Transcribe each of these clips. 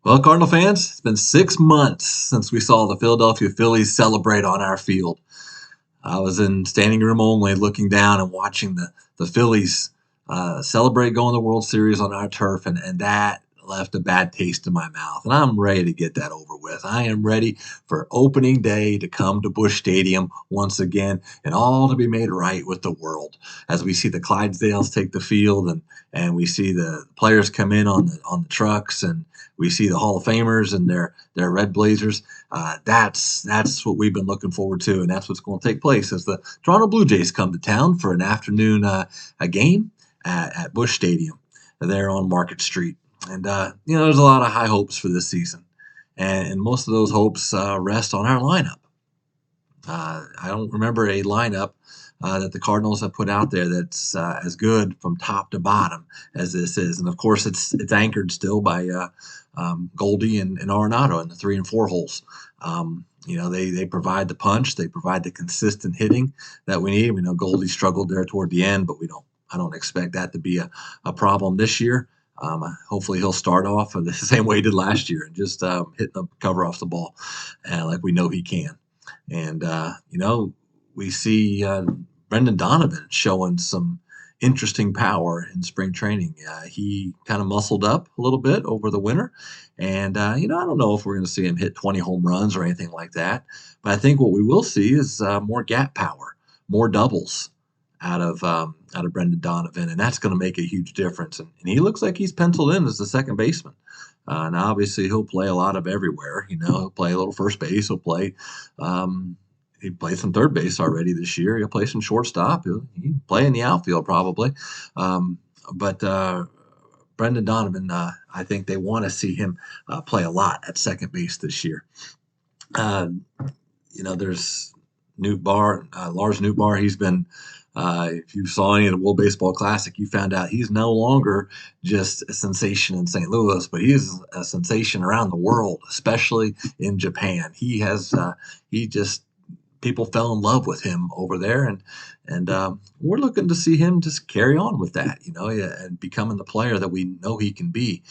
Well, Cardinal fans, it's been 6 months since we saw the Philadelphia Phillies celebrate on our field. I was in standing room only looking down and watching the Phillies celebrate going to the World Series on our turf, and that left a bad taste in my mouth. And I'm ready to get that over with. I am ready for opening day to come to Busch Stadium once again and all to be made right with the world as we see the Clydesdales take the field and we see the players come in on the trucks and we see the Hall of Famers and their red blazers. That's what we've been looking forward to, and that's what's going to take place as the Toronto Blue Jays come to town for an afternoon a game at Busch Stadium there on Market Street. And there's a lot of high hopes for this season, and most of those hopes rest on our lineup. I don't remember a lineup that the Cardinals have put out there that's as good from top to bottom as this is. And of course, it's anchored still by Goldie and Arenado in the 3 and 4 holes. They provide the punch, they provide the consistent hitting that we need. We know Goldie struggled there toward the end, but I don't expect that to be a problem this year. Hopefully he'll start off the same way he did last year and just hitting the cover off the ball like we know he can. And, we see Brendan Donovan showing some interesting power in spring training. He kind of muscled up a little bit over the winter. And, I don't know if we're going to see him hit 20 home runs or anything like that. But I think what we will see is more gap power, more doubles out of Brendan Donovan. And that's going to make a huge difference. And he looks like he's penciled in as the second baseman. Now, obviously, he'll play a lot of everywhere. He'll play a little first base. He played some third base already this year. He'll play some shortstop. He'll play in the outfield probably. But Brendan Donovan, I think they want to see him play a lot at second base this year. Uh, there's Lars Nootbaar. He's been if you saw any of the World Baseball Classic, you found out he's no longer just a sensation in St. Louis, but he's a sensation around the world, especially in Japan. He just people fell in love with him over there, and we're looking to see him just carry on with that, and becoming the player that we know he can be.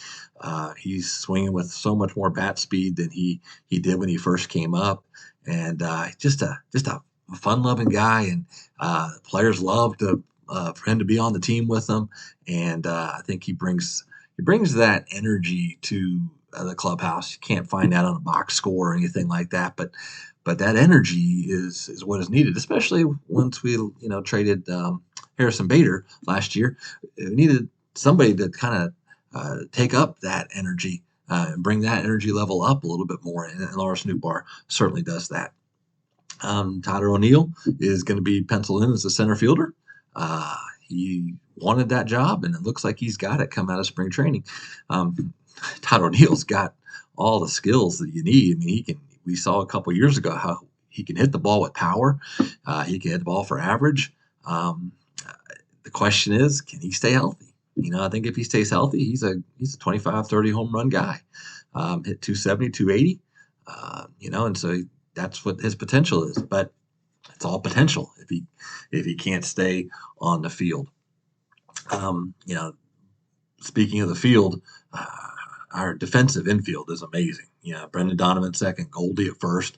He's swinging with so much more bat speed than he did when he first came up, and just a fun-loving guy, and players love for him to be on the team with them, and I think he brings that energy to the clubhouse. You can't find that on a box score or anything like that, but that energy is what is needed, especially once we traded Harrison Bader last year. We needed somebody to kind of take up that energy and bring that energy level up a little bit more, and Lars Nootbaar certainly does that. Tyler O'Neill is going to be penciled in as a center fielder. He wanted that job, and it looks like he's got it come out of spring training. Tyler O'Neill's got all the skills that you need. I mean, he can. We saw a couple years ago how he can hit the ball with power. He can hit the ball for average. The question is, can he stay healthy? I think if he stays healthy, he's a 25, 30 home run guy. Hit 270, 280. And so that's what his potential is. But it's all potential if he can't stay on the field. Um, you know, Speaking of the field, our defensive infield is amazing. Brendan Donovan second, Goldie at first,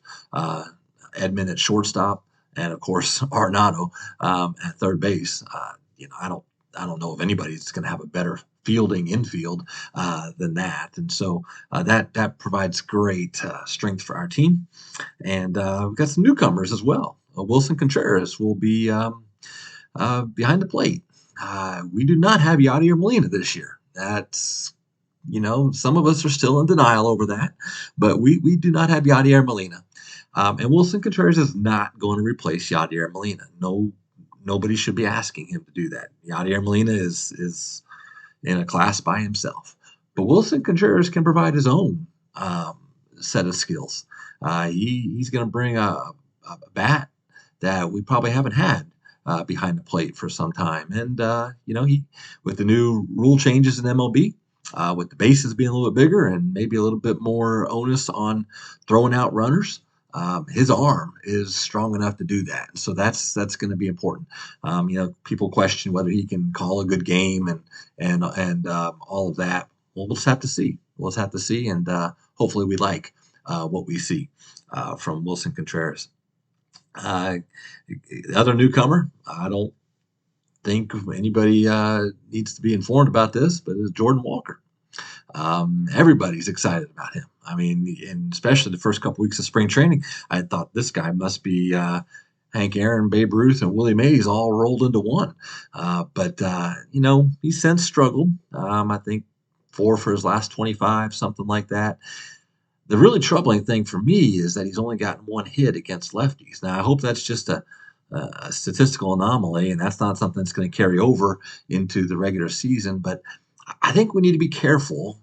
Edmund at shortstop, and of course Arenado at third base. I don't know if anybody's going to have a better fielding infield than that, and so that provides great strength for our team. And we've got some newcomers as well. Wilson Contreras will be behind the plate. We do not have Yadier Molina this year. That's some of us are still in denial over that, but we do not have Yadier Molina. And Wilson Contreras is not going to replace Yadier Molina. No, nobody should be asking him to do that. Yadier Molina is in a class by himself. But Wilson Contreras can provide his own set of skills. He's going to bring a bat that we probably haven't had behind the plate for some time. And he with the new rule changes in MLB, with the bases being a little bit bigger and maybe a little bit more onus on throwing out runners. His arm is strong enough to do that, so that's going to be important. People question whether he can call a good game and all of that. Well, we'll just have to see. We'll just have to see, and hopefully we like what we see from Wilson Contreras. Uh, the other newcomer, I don't think anybody needs to be informed about this, but it's Jordan Walker. Everybody's excited about him. I mean, and especially the first couple weeks of spring training, I thought this guy must be Hank Aaron, Babe Ruth, and Willie Mays all rolled into one. But he's since struggled. I think 4 for his last 25, something like that. The really troubling thing for me is that he's only gotten 1 hit against lefties. Now, I hope that's just a statistical anomaly, and that's not something that's going to carry over into the regular season. But I think we need to be careful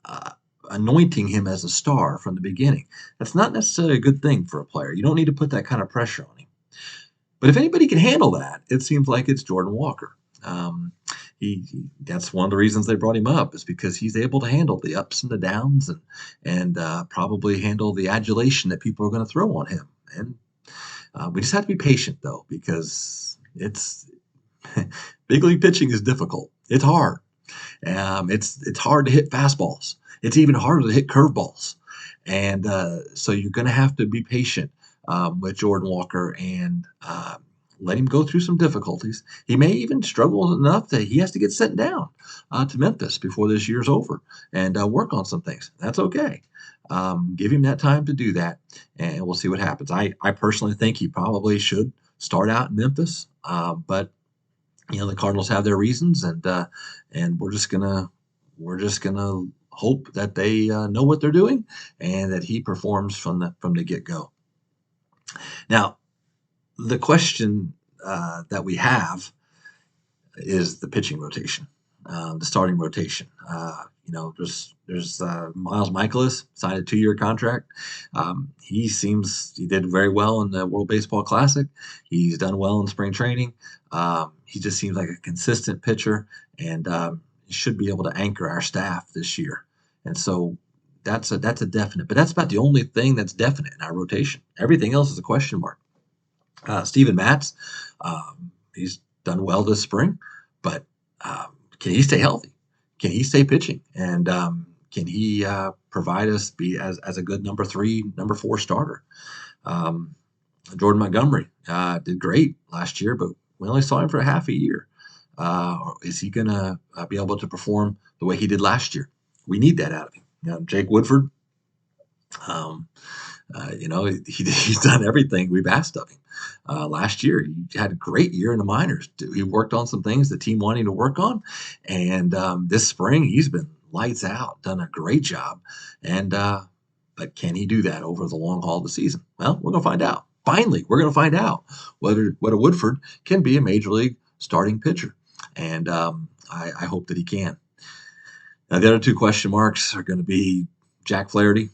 uh, anointing him as a star from the beginning. That's not necessarily a good thing for a player. You don't need to put that kind of pressure on him. But if anybody can handle that, it seems like it's Jordan Walker. Um, that's one of the reasons they brought him up is because he's able to handle the ups and the downs and probably handle the adulation that people are going to throw on him. And we just have to be patient though, because it's big league pitching is difficult. It's hard. It's hard to hit fastballs. It's even harder to hit curveballs, and so you're going to have to be patient with Jordan Walker and let him go through some difficulties. He may even struggle enough that he has to get sent down to Memphis before this year's over and work on some things. That's okay. Give him that time to do that, and we'll see what happens. I personally think he probably should start out in Memphis, but the Cardinals have their reasons, and we're just gonna hope that they know what they're doing and that he performs from the get go. Now, the question that we have is the pitching rotation, the starting rotation. There's Miles Michaelis signed a 2-year contract. He did very well in the World Baseball Classic. He's done well in spring training. He just seems like a consistent pitcher, and he should be able to anchor our staff this year. And so that's a definite. But that's about the only thing that's definite in our rotation. Everything else is a question mark. Steven Matz, he's done well this spring, but can he stay healthy? Can he stay pitching? And can he provide us be as a good number 3, number 4 starter? Um, Jordan Montgomery did great last year, but we only saw him for a half a year. Is he going to be able to perform the way he did last year? We need that out of him. Jake Woodford, um, he's done everything we've asked of him. Last year, he had a great year in the minors. He worked on some things the team wanted to work on, and this spring he's been lights out, done a great job. And but can he do that over the long haul of the season? Well, we're going to find out. Finally, we're going to find out whether Woodford can be a major league starting pitcher, and I hope that he can. Now, the other 2 question marks are going to be Jack Flaherty.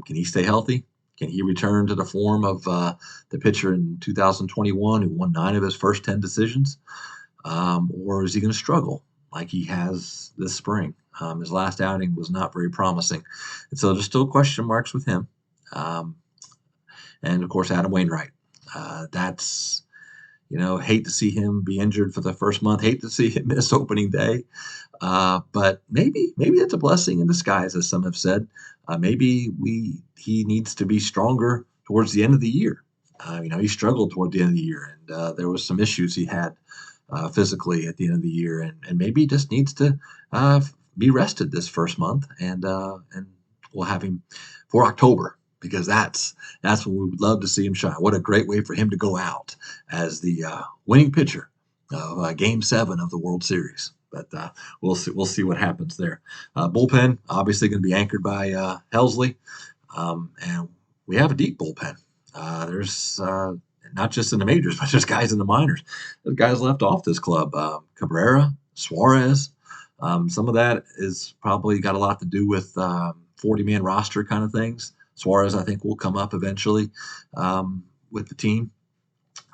Can he stay healthy? Can he return to the form of the pitcher in 2021 who won 9 of his first 10 decisions? Or is he going to struggle like he has this spring? His last outing was not very promising. And so there's still question marks with him. And, of course, Adam Wainwright. That's, hate to see him be injured for the first month. Hate to see him miss opening day. But maybe that's a blessing in disguise, as some have said. Maybe he needs to be stronger towards the end of the year. He struggled toward the end of the year, and there was some issues he had physically at the end of the year, and maybe he just needs to be rested this first month, and we'll have him for October, because that's when we would love to see him shine. What a great way for him to go out as the winning pitcher of Game 7 of the World Series. But we'll see what happens there. Bullpen obviously going to be anchored by Helsley, and we have a deep bullpen. There's not just in the majors, but there's guys in the minors. There's guys left off this club. Cabrera, Suarez. Some of that is probably got a lot to do with 40-man roster kind of things. Suarez, I think, will come up eventually with the team.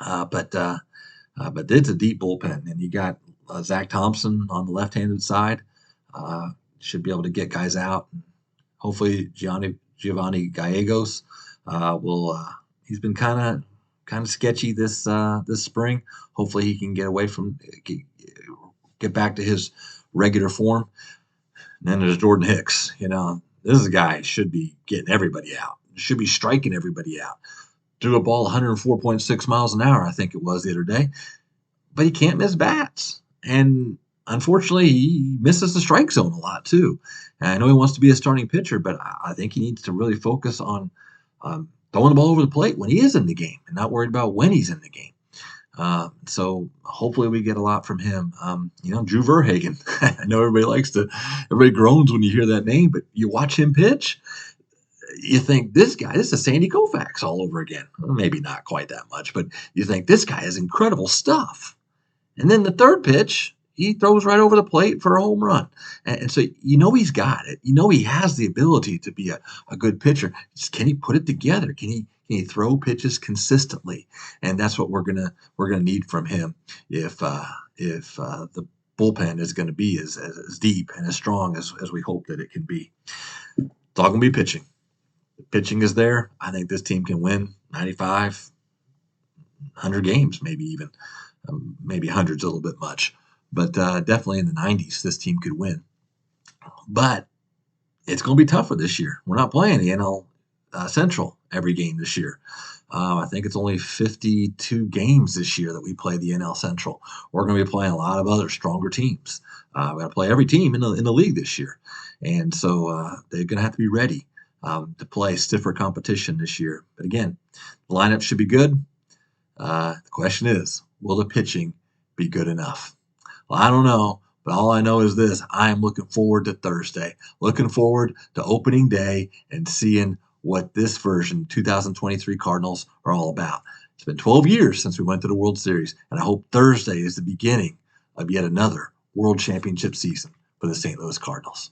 But it's a deep bullpen, and you got Zach Thompson on the left-handed side. Should be able to get guys out. Hopefully, Giovanni Gallegos will. He's been kind of sketchy this spring. Hopefully, he can get away from get back to his regular form. And then there's Jordan Hicks. This is a guy who should be getting everybody out. Should be striking everybody out. Threw a ball 104.6 miles an hour, I think it was the other day, but he can't miss bats. And unfortunately, he misses the strike zone a lot too. And I know he wants to be a starting pitcher, but I think he needs to really focus on throwing the ball over the plate when he is in the game and not worried about when he's in the game. So hopefully we get a lot from him. Drew Verhagen. I know everybody groans when you hear that name, but you watch him pitch, you think this is a Sandy Koufax all over again. Well, maybe not quite that much, but you think this guy has incredible stuff. And then the third pitch, he throws right over the plate for a home run. And so he's got it. He has the ability to be a good pitcher. Just, can he put it together? Can he throw pitches consistently? And that's what we're gonna need from him if the bullpen is going to be as deep and as strong as we hope that it can be. It's all going to be pitching. The pitching is there. I think this team can win 95, 100 games, maybe even. Maybe 100's a little bit much. But definitely in the 90s, this team could win. But it's going to be tougher this year. We're not playing the NL Central every game this year. I think it's only 52 games this year that we play the NL Central. We're going to be playing a lot of other stronger teams. We're going to play every team in the league this year. And so they're going to have to be ready to play stiffer competition this year. But again, the lineup should be good. The question is, will the pitching be good enough? Well, I don't know, but all I know is this. I am looking forward to Thursday, looking forward to opening day and seeing what this version 2023 Cardinals are all about. It's been 12 years since we went to the World Series, and I hope Thursday is the beginning of yet another World Championship season for the St. Louis Cardinals.